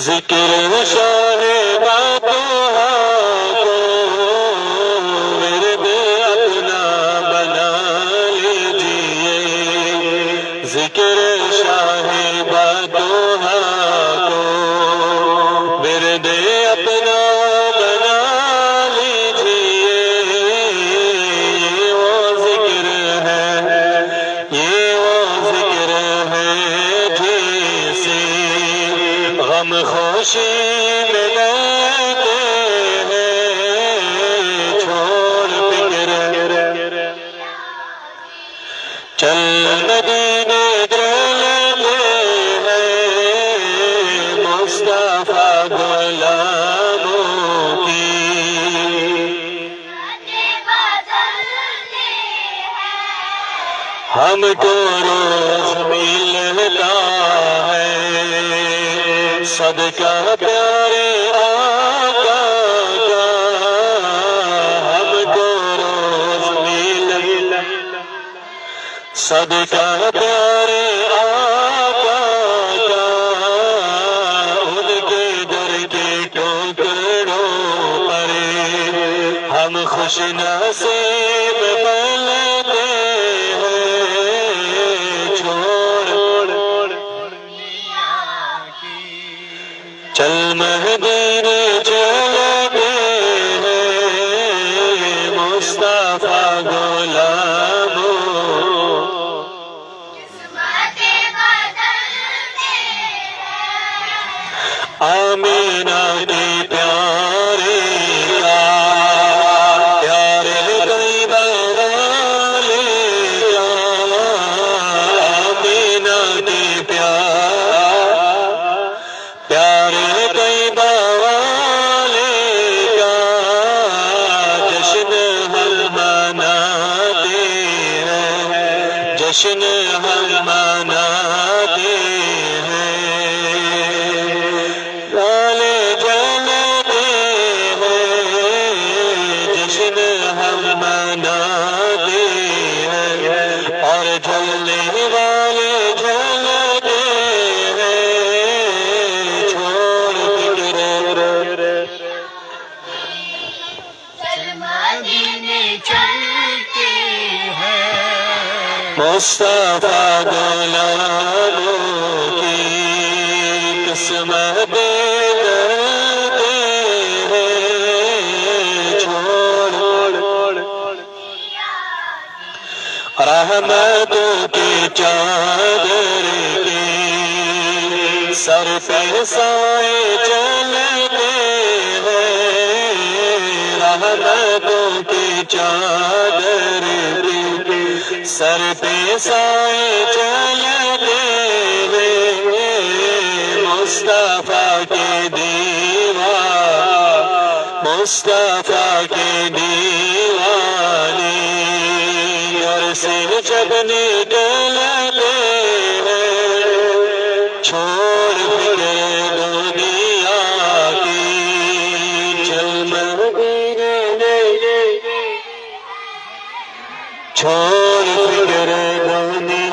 ذکر شاہ باتوہا کو ورد اپنا بنا لیجئے، ذکر شاہ باتوہا کو ورد اپنا بنا لیجئے۔ یہ وہ ذکر ہے، یہ وہ ذکر ہے جیسے غم خوشی میں لیتے ہیں چھوڑ فکر، چل مدینے چلتے ہیں مصطفیٰ غلاموں کی، ہم کو روز ملتا ہے صدقہ پیارے آقا کا، ہم کو روز ملتا صدقہ پیارے آقا کا، ان کے در کے ٹوکروں پر ہم خوش نصیب پلتے چل مدینے چلتے ہیں مصطفیٰ غلاموں، آمینہ کے پیارے کا، پیارے طیبہ والے کا، آمینہ کے پیارے طیبہ والے کا جشن ہم مناتے ہیں، جشن ہم مناتے ہیں، لالے جلتے ہیں، جشن ہم مناتے ہیں، اور جلنے والے جلتے مصطفیٰ غلاموں کی قسمت کرتے ہیں چھوڑ، رحمتوں کی چادر کے سر پہ سائے چلتے ہیں، رحمتوں کی چادر کے سر پہ سائے چلتے ہیں، مصطفیٰ کے دیوان، مصطفیٰ کے دیوانے گھر سے جب نکلتے ہیں چھوڑ فکر دنیا کی، چل مدینے چھوڑ فکر دنیا